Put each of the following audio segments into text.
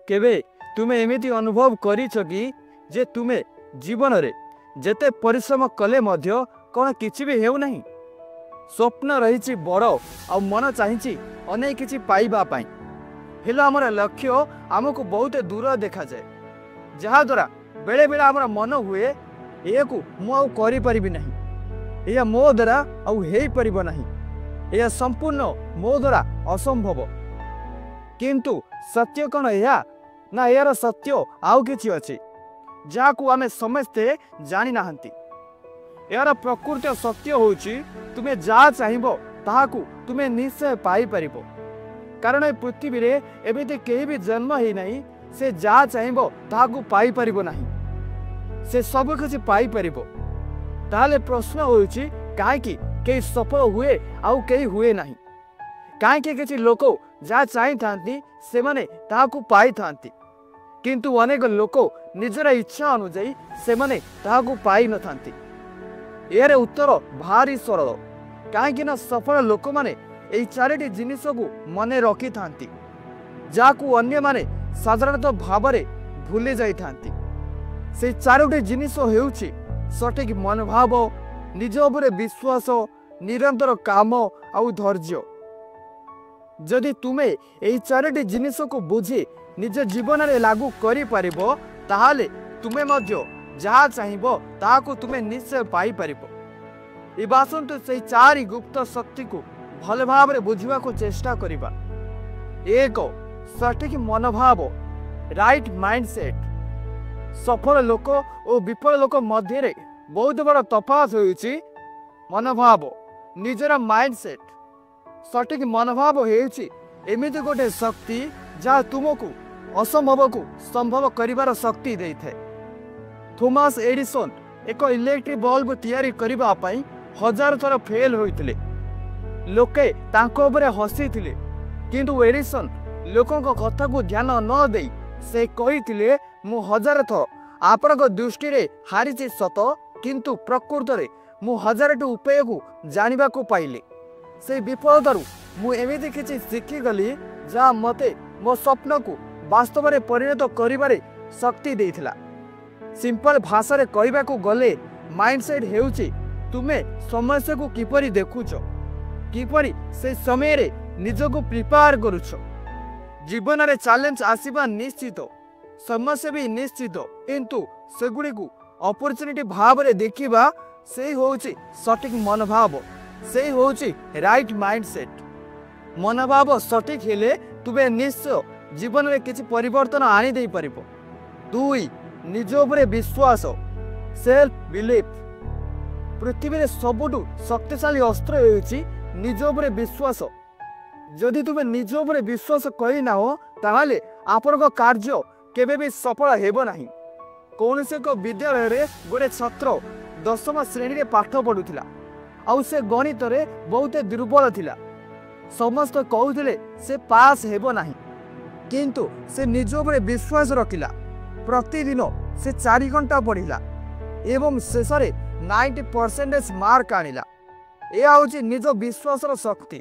केबे तुमे एमिति अनुभव करिछ कि जे तुमे जीवन रे जेते परिश्रम कले मध्य कौन किछि भी हेउ नहीं। स्वप्न रही बड़ आ मन चाहिए अनेक किछि पाइबा पाई हेलो आमर लक्ष्य आमको बहुत दूर देखा जाए जहा द्वारा बेले बेले आमर मन हुए ये मु करि परिबि नहीं, यह मो द्वारा आउ हेई परिबो नहीं, यह संपूर्ण मो द्वारा असंभव। किंतु सत्य कौन यह ना यार सत्य आउ किछि अछि जाकू आमे समस्ते जानी नाहंती। यार प्रकृत सत्य होउची तुमे जा चाहिबो ताहाकू तुमे निश्चय पाई परिबो, कारण ए पृथ्वी रे एमिति केही भी जन्म ही नहीं से जा चाहिबो ताहाकू पाई परिबो नहीं, से सब किछि पाई परिबो। ताले प्रश्न होउची काहेकि केही सफल हुए आउ केही हुए नहीं, काहेकि किछि लोक जा चाहि थांती से माने ताहाकू पाई थांती, किंतु अनेक लोक निजर इच्छा अनुଯାୟୀ से ताहाकू पाई न थांती। यार उत्तर भारी सरल, कहीं सफल लोक माने एई चारिटी जिनिस को मने रखी थांती जाकू अन्य माने साधारणतः भाव में भूली जाई थांती। से चारोटी जिनिस हेउची सठिक मनोभाव, निज उपरे विश्वास, निरंतर काम आउ धैर्य। जदि तुमे एई चारोटी जिनिस को बुझी निज जीवन में लागू करि परिबो ताहाले तुमे मध्य जहा चाहिबो ताहाकू तुमे निश्चय पाई परिबो। इबासंतु से चारि गुप्त शक्ति को भल भाव में बुझिबा को चेष्टा करिबा। एक, सठिक मनोभाव, राइट माइंडसेट। सफल लोक और विफल लोक मध्य रे बहुत बड़ तफात होउची मनोभाव, निजर माइंडसेट। सठिक मनोभाव हेउची एमिति गोटे शक्ति जहाँ तुमको असंभव को संभव करिवार शक्ति देई थे। थॉमस एडिसन एक इलेक्ट्रिक बल्ब तैयारी करिबा पई 1000 थर फेल होइतिले, लोके तांको उपरे हसीथिले, किंतु एडिसन लोकंक कथा को ध्यान न देई से कहिथिले मु 1000 थर आपनक दृष्टि रे हारिछि सत, किंतु प्रकृत रे मु 1000 उपाय को जानिबा को पाइले। से विफलतारू मु एमिति किछि शिखि गली जा मते मो स्वप्न को वास्तव में परिणत करिबारे शक्ति देइथिला। सिंपल भाषा रे कहबा को गले माइंडसेट हेउची तुमे समस्या को किपरि देखुछ, किपरि से समय रे निजको प्रिपेयर करूछ। जीवन रे चैलेंज आसीबा निश्चित, समस्या भी निश्चित, किंतु सेगुडी को अपॉर्चुनिटी भाव रे देखिबा से होउची सठिक मनोभाव, से होउची राइट माइंडसेट। मनोभाव सठिक हेले तुमे निश्चय जीवन में किसी परिवर्तन आनी दे परिबो। 2, निज उपरे विश्वास, सेल्फ बिलीफ। पृथ्वी रे सबुठु शक्तिशाली अस्त्र हेउची निज उपरे विश्वास। जदि तुमे निज उपरे विश्वास करि ना हो ताहाले आपनक कार्य केबे भी सफल हेबो नाही। कौनसे एक विद्यालय रे गोटे छात्र 10वीं श्रेणी रे पाठ पढुथिला, आउ से गणित रे बहुत दुर्बल थिला। समस्त कहूथिले से पास हेबो नाही, किंतु से निज उपरे विश्वास रखिला। प्रतिदिन से 4 घंटा पढ़िला एवं शेष 90% मार्क आनिला। यह हूँ निज विश्वास शक्ति।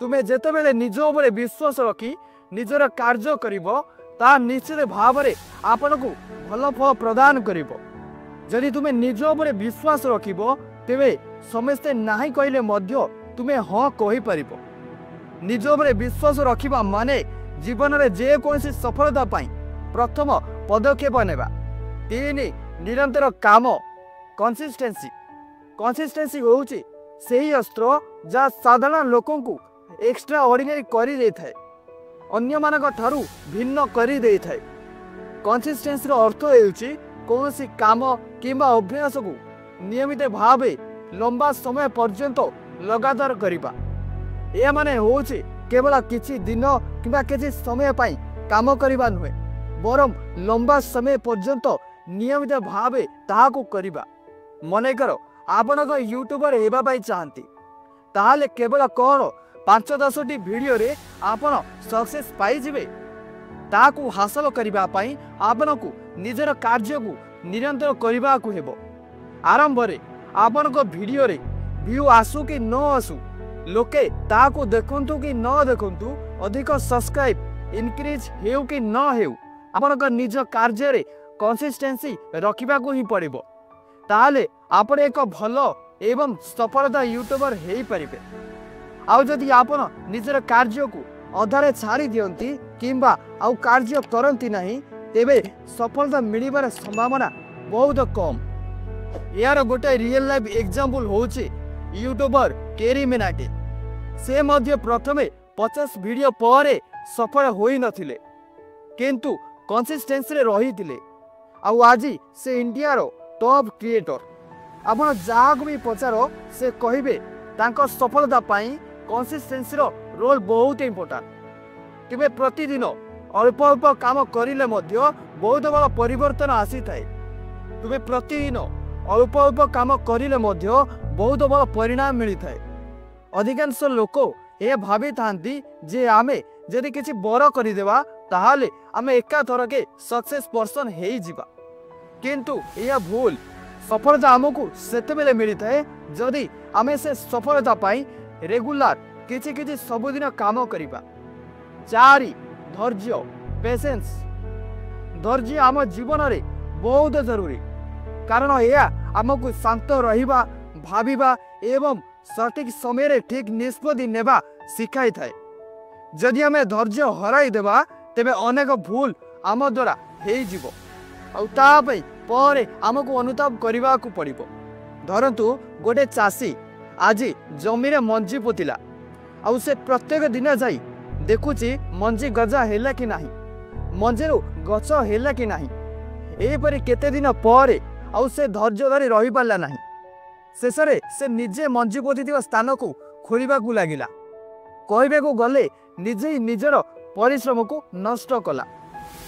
तुमे जेते बेले निज उपरे विश्वास रखी निजर कार्य करिवो ता निश्चित भाव में आपन को भल फल प्रदान करिवो। जदि तुमे निज उपरे विश्वास रखिवो तेबे समस्ते नाही कहले मध्य तुमे हाँ कहि परिवो। निज उपरे विश्वास रखिबा माने जीवन में जे कोनसी सफलता पाई प्रथम पदक्षेप नेबा। 3, निरंतर काम, कंसिस्टेंसी। कंसिस्टेंसी होउची सेही अस्त्र जा साधारण लोकों को एक्स्ट्रा ऑर्डिनरी करी दे थाए, अन्य मानक ठारू भिन्न करी दे थाए। कंसिस्टेंसी रो अर्थ हेउची कोनसी काम किंबा अभ्यास को नियमित भावे लंबा समय पर्यंत लगातार करिबा। या माने होउची केवल किछि दिन किंबा किछि समय पाई काम करिबा नुहे, बरम लंबा समय पर्यंत नियमित भावे ताहाको करिबा। मने करो आपनक यूट्यूबर हेबा पाई चाहंती ताहाले केवल कौन 5-10 वीडियो रे आपन सक्सेस पाई जिवे। ताहाको हासिल करिबा पाई आपनकु निजर कार्य को निरंतर करिबा को हेबो। आरंभ रे आपनक वीडियो रे व्यू आसु कि न आसु, लोके ताको देखंतु कि न देखंतु, अधिक सब्सक्राइब इनक्रीज हेउ कि न हेउ आपनक निज कार्य रे कंसिस्टेंसी रखिबा को ही पड़िबो ताले आपण एक भल एवं सफलता यूट्यूबर हेई परिबे। आउ जदि आपण निजर कार्य को अधारे छाड़ी दियंती किंबा आउ कार्य करंती नहीं तेबे सफलता मिलिबार संभावना बहुत कम। यार गोटे रियल लाइफ एग्जांपल होची यूट्यूबर केरी मिनाटी। से मध्य प्रथमे 50 वीडियो पर सफल होई नथिले किंतु कंसिस्टेंसी रे रही थिले। आउ आज से इंडिया रो टॉप क्रिएटर। आपण जाग भी पचारो से कहिबे तांको सफलता पाई कंसिस्टेंसी रो रोल बहुत इंपोर्टेंट। तुमे प्रतिदिन अल्प अल्प काम करिले मध्य बहुत बड़ परिवर्तन आसी थाए। तुमे प्रतिदिन अल्प अल्प काम करिले मध्य बहुत बड़ परिणाम मिली थाए। अधिकांश लोक ए भाबी थांती जे आमे जदि किछि बड़ करि देबा ताहाले आमे एका थरके सक्सेस पर्सन हेई जिबा किंतु यह भूल। सफलता आमको सेते बेले मिली थाए जदि आमे से सफलता पाई रेगुलर किछि किछि सबुदिन काम करिबा। 4 धैर्य पेशेंस। धैर्य आम जीवन रे बहुत जरूरी कारण यह आमको शांत रहिबा भाबिबा एवं सठिक समय रे ठीक निष्पत्ति नेबा सिखाई थाए। जदि आमे धैर्य हराई देबा तेबे अनेक भूल आम द्वारा हेई जिवो आ तापई पर आमको अनुताप करने को पड़ो। धरतु गोटे चाषी आज जमी रे मंजी पोतिला आउ से प्रत्येक दिन जाई देखुची मंजी गजा हैला कि नाही मंजीरु गछ हैला कि नाही। एपरि केते दिन पर आउ से धैर्य धरी रही पारला नाही। शेषरे से निजे मंजी पोतिथिबा स्थान को खोलिबा को लागिला। कहबे को गले निजे ही निजर परिश्रम को नष्ट कला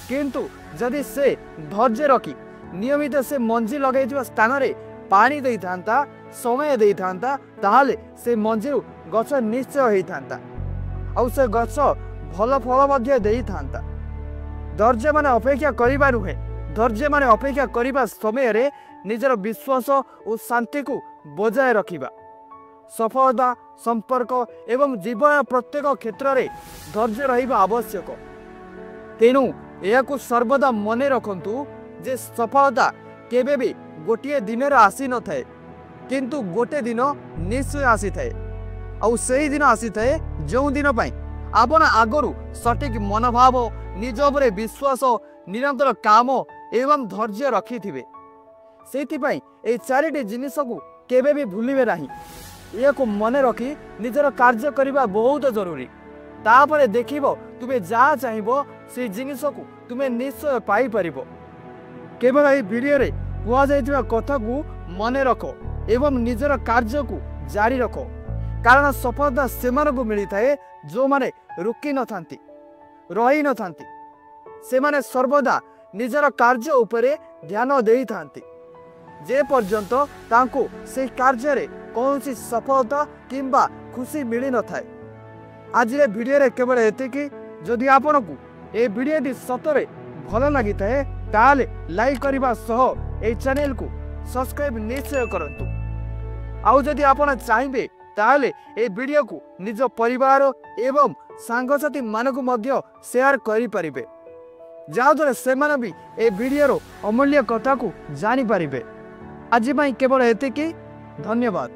किंतु जदि से धैर्य रखी नियमित से मंजी लगे स्थान रे पानी दे थांता समय दे थांता ताहाले से मंजीरु गछ निश्चय होई थांता आउ से गछ भल फल मध्य दे थांता। धैर्य माने अपेक्षा करिबा नुहे। धैर्य माने अपेक्षा करिबा समय रे निजर विश्वास और शांति को बजाय रखिबा। सफलता संपर्क एवं जीवन प्रत्येक क्षेत्र रे धैर्य रहिबा आवश्यक। तेनु यह को सर्वदा मने रखंतु जे सफलता केबे भी गोटे दिन आसी न थाए किंतु गोटे दिन निश्चय आसी थाए आउ सही दिन आसी थाए जो दिन पाई आपण आगरु सठिक मनोभाव निज उपरे विश्वास निरंतर काम एवं धैर्य रखी थिबे। सेति पाई ए चारिटी जिनिस को केबे भी भूलिबे नाही। यह को मने रखी निजर कार्य करबा बहुत जरूरी। तापरे देखिबो तुमे जा चाहिबो से जिनिस को तुमे निश्चय पाई परिबो। केवल ए वीडियो रे हुआ जाइतिबा कथा को मने रखो एवं निजर कार्य को जारी रखो कारण सफलता सेमान को मिली थाए जो माने रुकी न थांती रही न थांती। से माने सर्वदा निजर कार्य उपरे ध्यान देई थांती जे पर्यंत तांको से कार्य रे कौनसी सफलता किंबा खुशी मिली न थाए। आज रे वीडियो रे केवल एतिकी। जदि आपन को ए वीडियो दी सतरे भल लगी थाए ताले लाइक करबा सह ए चैनल को सब्सक्राइब निश्चय करंतु। आउ जदि आपन चाहिबे ताले ए वीडियो को निज परिवार एवं सांगसाथी मानकु मध्य शेयर करि परिबे जाद्वारा सेमाने भी ए वीडियो अमूल्य कथा को जानी परिबे। आज केवल एतिकी। धन्यवाद।